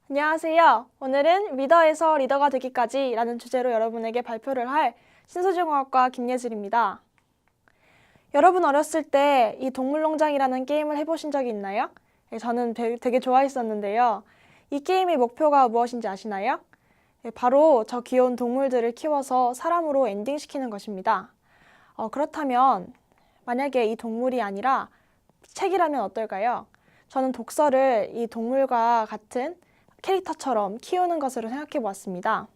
안녕하세요. 오늘은 리더에서 리더가 되기까지 라는 주제로 여러분에게 발표를 할 신소중어학과 김예슬입니다. 여러분 어렸을 때 이 동물농장이라는 게임을 해보신 적이 있나요? 저는 되게 좋아했었는데요. 이 게임의 목표가 무엇인지 아시나요? 바로 저 귀여운 동물들을 키워서 사람으로 엔딩시키는 것입니다. 그렇다면 만약에 이 동물이 아니라 책이라면 어떨까요? 저는 독서를 이 동물과 같은 캐릭터처럼 키우는 것으로 생각해 보았습니다.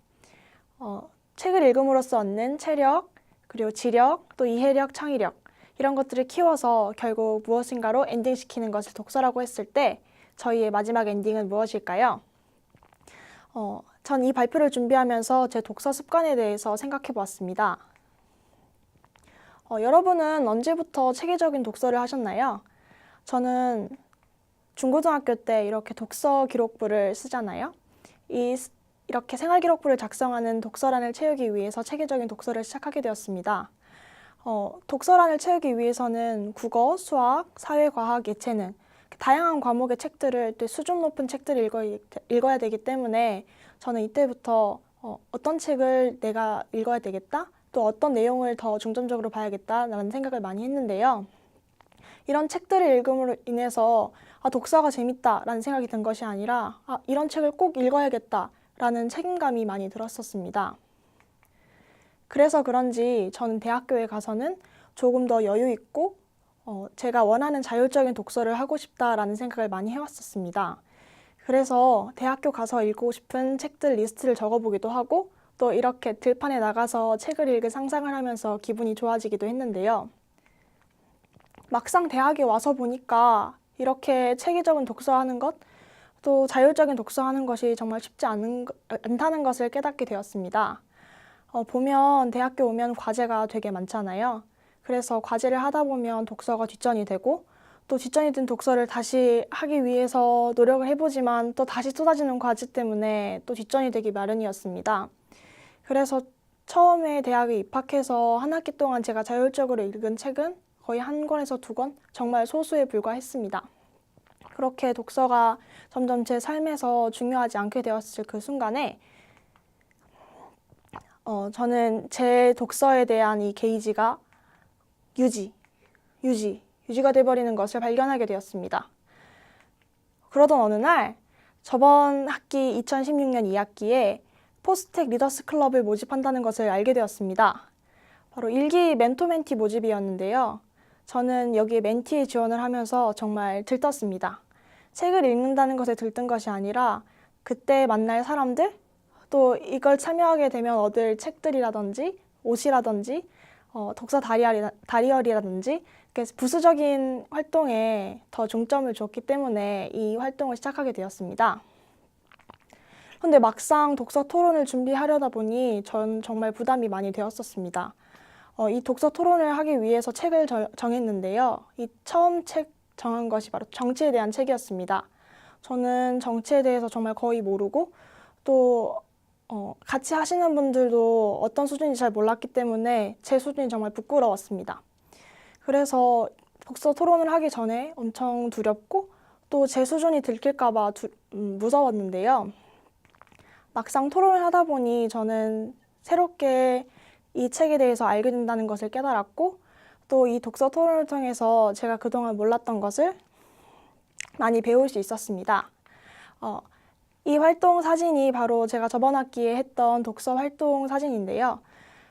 책을 읽음으로써 얻는 체력, 그리고 지력, 또 이해력, 창의력 이런 것들을 키워서 결국 무엇인가로 엔딩시키는 것을 독서라고 했을 때 저희의 마지막 엔딩은 무엇일까요? 전 이 발표를 준비하면서 제 독서 습관에 대해서 생각해 보았습니다. 여러분은 언제부터 체계적인 독서를 하셨나요? 저는 중고등학교 때 이렇게 독서 기록부를 쓰잖아요. 이렇게 생활 기록부를 작성하는 독서란을 채우기 위해서 체계적인 독서를 시작하게 되었습니다. 독서란을 채우기 위해서는 국어, 수학, 사회, 과학, 예체능 다양한 과목의 책들을 또 수준 높은 책들을 읽어야 되기 때문에 저는 이때부터 어떤 책을 내가 읽어야 되겠다, 또 어떤 내용을 더 중점적으로 봐야겠다라는 생각을 많이 했는데요. 이런 책들을 읽음으로 인해서 독서가 재밌다라는 생각이 든 것이 아니라 이런 책을 꼭 읽어야겠다라는 책임감이 많이 들었었습니다. 그래서 그런지 저는 대학교에 가서는 조금 더 여유 있고 제가 원하는 자율적인 독서를 하고 싶다라는 생각을 많이 해왔었습니다. 그래서 대학교 가서 읽고 싶은 책들 리스트를 적어보기도 하고 또 이렇게 들판에 나가서 책을 읽을 상상을 하면서 기분이 좋아지기도 했는데요. 막상 대학에 와서 보니까 이렇게 체계적인 독서하는 것, 또 자율적인 독서하는 것이 정말 쉽지 않다는 것을 깨닫게 되었습니다. 보면 대학교 오면 과제가 되게 많잖아요. 그래서 과제를 하다 보면 독서가 뒷전이 되고 또 뒷전이 된 독서를 다시 하기 위해서 노력을 해보지만 또 다시 쏟아지는 과제 때문에 또 뒷전이 되기 마련이었습니다. 그래서 처음에 대학에 입학해서 한 학기 동안 제가 자율적으로 읽은 책은 거의 한 권에서 두 권? 정말 소수에 불과했습니다. 그렇게 독서가 점점 제 삶에서 중요하지 않게 되었을 그 순간에 저는 제 독서에 대한 이 게이지가 유지가 돼버리는 것을 발견하게 되었습니다. 그러던 어느 날 저번 학기 2016년 2학기에 포스텍 리더스 클럽을 모집한다는 것을 알게 되었습니다. 바로 일기 멘토 멘티 모집이었는데요. 저는 여기에 멘티에 지원을 하면서 정말 들떴습니다. 책을 읽는다는 것에 들뜬 것이 아니라 그때 만날 사람들, 또 이걸 참여하게 되면 얻을 책들이라든지 옷이라든지 독서 다리어리라든지 부수적인 활동에 더 중점을 줬기 때문에 이 활동을 시작하게 되었습니다. 근데 막상 독서 토론을 준비하려다 보니 전 정말 부담이 많이 되었었습니다. 이 독서 토론을 하기 위해서 책을 정했는데요. 이 처음 책 정한 것이 바로 정치에 대한 책이었습니다. 저는 정치에 대해서 정말 거의 모르고 또 같이 하시는 분들도 어떤 수준인지 잘 몰랐기 때문에 제 수준이 정말 부끄러웠습니다. 그래서 독서 토론을 하기 전에 엄청 두렵고 또 제 수준이 들킬까 봐 무서웠는데요. 막상 토론을 하다 보니 저는 새롭게 이 책에 대해서 알게 된다는 것을 깨달았고 또 이 독서 토론을 통해서 제가 그동안 몰랐던 것을 많이 배울 수 있었습니다. 이 활동 사진이 바로 제가 저번 학기에 했던 독서 활동 사진인데요.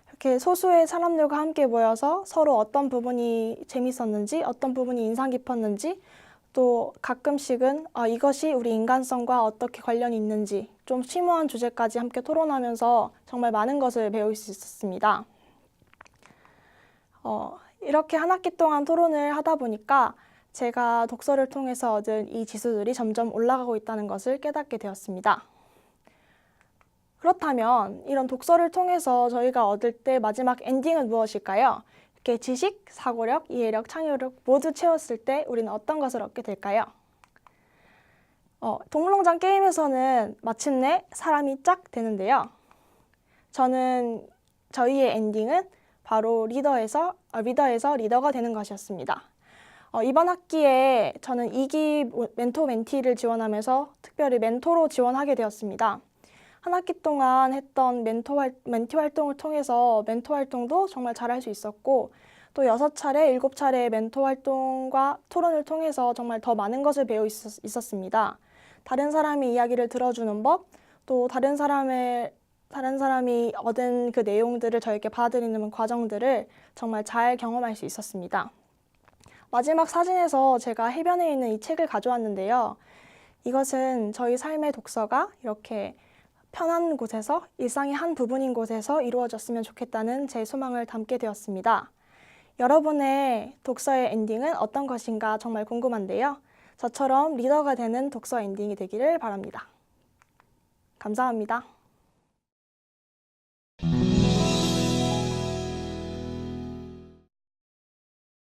이렇게 소수의 사람들과 함께 모여서 서로 어떤 부분이 재밌었는지, 어떤 부분이 인상 깊었는지, 또 가끔씩은 이것이 우리 인간성과 어떻게 관련이 있는지 좀 심오한 주제까지 함께 토론하면서 정말 많은 것을 배울 수 있었습니다. 이렇게 한 학기 동안 토론을 하다 보니까 제가 독서를 통해서 얻은 이 지수들이 점점 올라가고 있다는 것을 깨닫게 되었습니다. 그렇다면 이런 독서를 통해서 저희가 얻을 때 마지막 엔딩은 무엇일까요? 이렇게 지식, 사고력, 이해력, 창의력 모두 채웠을 때 우리는 어떤 것을 얻게 될까요? 동물농장 게임에서는 마침내 사람이 짝 되는데요. 저희의 엔딩은 바로 리더에서 리더가 되는 것이었습니다. 이번 학기에 저는 2기 멘토 멘티를 지원하면서 특별히 멘토로 지원하게 되었습니다. 한 학기 동안 했던 멘티 활동을 통해서 멘토 활동도 정말 잘할 수 있었고 또 6차례, 7차례의 멘토 활동과 토론을 통해서 정말 더 많은 것을 있었습니다. 다른 사람의 이야기를 들어주는 법, 또 다른 사람이 얻은 그 내용들을 저에게 받아들이는 과정들을 정말 잘 경험할 수 있었습니다. 마지막 사진에서 제가 해변에 있는 이 책을 가져왔는데요. 이것은 저희 삶의 독서가 이렇게 편한 곳에서, 일상의 한 부분인 곳에서 이루어졌으면 좋겠다는 제 소망을 담게 되었습니다. 여러분의 독서의 엔딩은 어떤 것인가 정말 궁금한데요. 저처럼 리더가 되는 독서 엔딩이 되기를 바랍니다. 감사합니다.